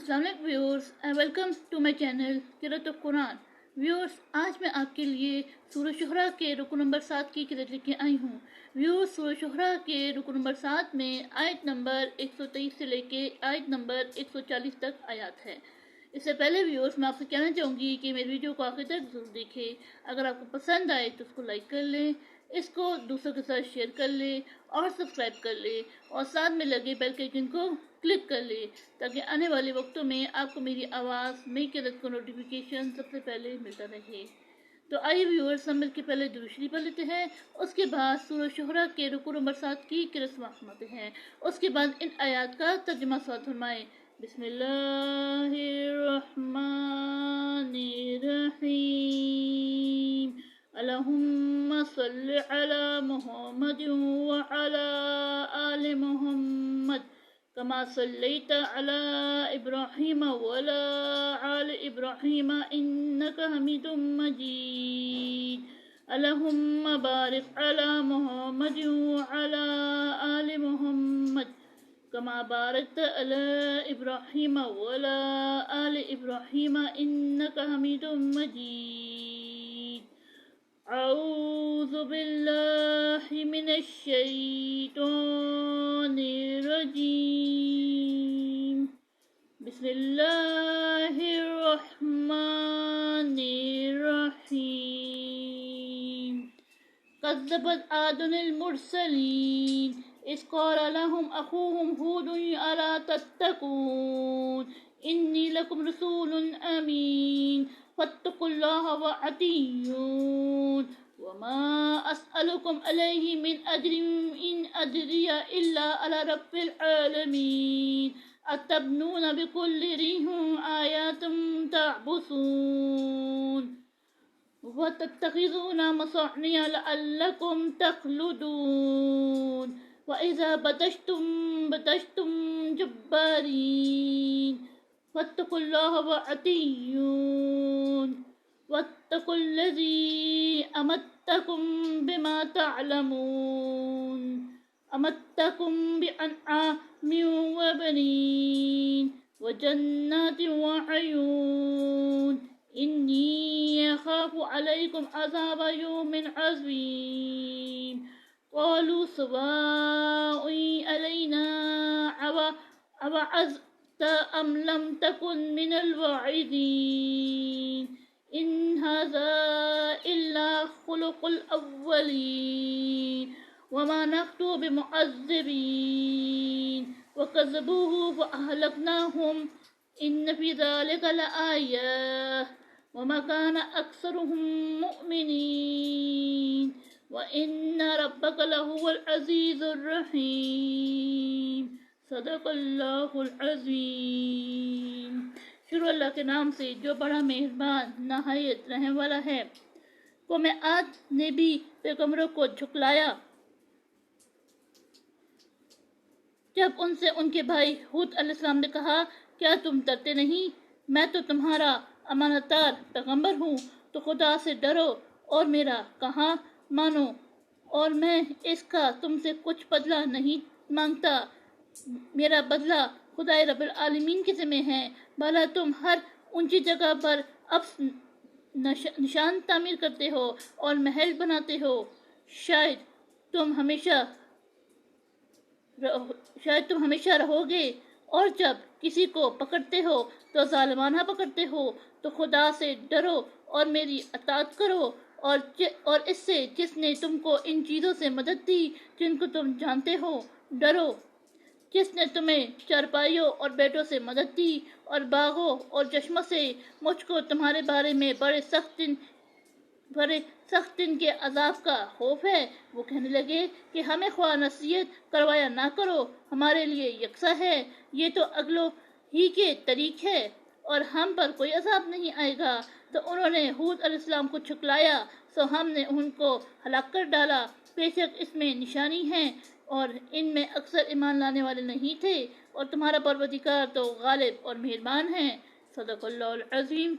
Assalamualaikum viewers and welcome to my channel Qiraat of Quran। Viewers, आज मैं आपके लिए सूरह शुरा के रुकू नंबर 7 की किरात लेके आई हूँ। व्यूअर्स, सूरह शुरा के रुकू नंबर 7 में आयत नंबर 123 से लेके आयत नंबर 140 तक आयत है। इससे पहले व्यूअर्स, मैं आपसे कहना चाहूँगी कि मेरी वीडियो को आखिर तक ज़रूर देखें। अगर आपको पसंद आए तो उसको लाइक कर लें, इसको दूसरों के साथ शेयर कर ले और सब्सक्राइब कर ले और साथ में लगे बेल के आइकन को क्लिक कर ले ताकि आने वाले वक्तों में आपको मेरी आवाज़ नई किरात का नोटिफिकेशन सबसे पहले मिलता रहे। तो आइए व्यूअर्स, हम मिल के पहले दुरूद शरीफ पढ़ लेते हैं, उसके बाद सूरह शुरा के रुकू नंबर 7 की किरात सुनाते हैं, उसके बाद इन आयात का तर्जुमा साथ फरमाएं। बिस्मिल्लाहिर्रहमानिर्रहीम। अल्लाहुम्मा सल्लि अला मुहम्मद व अला आलि मुहम्मद कमा सल्लैता अला इब्राहीम व अला आलि इब्राहीम इन्नका हमीदुम मजीद। अल्लाहुम्मा बारिक अला मुहम्मद व अला आलि मुहम्मद कमा बारकता अला इब्राहीम व अला आलि इब्राहीम इन्नका हमीदुम मजीद। अऊज़ु बिल्लाहि मिनश शैतानिर रजीम। बिस्मिल्लाहिर्रहमानिर रहीम। कज़्ज़बत आदुल मुरसलीन इज़ क़ाल लहुम अख़ूहुम हूदुन अला तत्तक़ून इन्नी लकुम रसूलुन अमीन फत्तक़ुल्लाह व अतीऊन वमा अस्अलुकुम अलैहि मिन अज्रिन इन अज्रिया इल्ला अला रब्बिल आलमीन अतबनून बिकुल्लि रिहिन आयातुम तअबुसून वतत्तख़िज़ून मसानिया लअल्लकुम तख़लुदून वइज़ा बतश्तुम बतश्तुम जब्बारीन फत्तक़ुल्लाह व अतीऊन वत्तक़ुल्लज़ी अमद्दकुम बिमा तअलमून अमद्दकुम बिअनआमिन व बनीन व जन्नातिन व अयून इन्नी अख़ाफ़ु अलैकुम अज़ाब यौमिन अज़ीम। क़ालू सवाउन अलैना अवअज़्त अम लम तकुन मिनल वाइज़ीन इन हाज़ा इल्ला ख़ुलुक़ुल अव्वलीन वमा नहनु बिमुअज़्ज़िबीन वकज़्ज़बूहु फ़अहलकनाहुम इन्न फ़ी ज़ालिका लआया वमा कान अक्सरुहुम मुअमिनीन व इन्न रब्बका लहुवल अज़ीज़ुर रहीम। सदक़ल्लाहुल अज़ीम। शुरू अल्लाह के नाम से जो बड़ा मेहरबान नहायत रहम वाला है। वो मैं आज ने भी पैगंबरों को झुकलाया जब उनसे उनके भाई हूद अलैहिस्सलाम ने कहा, क्या तुम डरते नहीं? मैं तो तुम्हारा अमानतदार पैगंबर हूँ, तो खुदा से डरो और मेरा कहा मानो, और मैं इसका तुमसे कुछ बदला नहीं मांगता। मेरा बदला खुदाए रब्बुल आलमीन के ज़िम्मे है। भला तुम हर ऊंची जगह पर अब निशान तामीर करते हो और महल बनाते हो। शायद तुम हमेशा रहोगे, और जब किसी को पकड़ते हो तो जालिमाना पकड़ते हो। तो खुदा से डरो और मेरी अताअत करो और इससे जिसने तुमको इन चीज़ों से मदद दी जिनको तुम जानते हो। डरो जिसने तुम्हें चारपाइयों और बेटों से मदद दी और बागों और चश्मों से। मुझको तुम्हारे बारे में बड़े सख्त दिन के अजाब का खौफ है। वो कहने लगे कि हमें ख्वाह नसीहत करवाया ना करो, हमारे लिए यकसा है, ये तो अगलो ही के तरीक है और हम पर कोई अजाब नहीं आएगा। तो उन्होंने हूद अलैहिस्सलाम को झुकलाया, सो हमने उनको हलाक कर डाला। बेशक इसमें निशानी है और इनमें अक्सर ईमान लाने वाले नहीं थे, और तुम्हारा परवरदिगार तो गालिब और मेहरबान है। सदक़ल्लाहुल अज़ीम।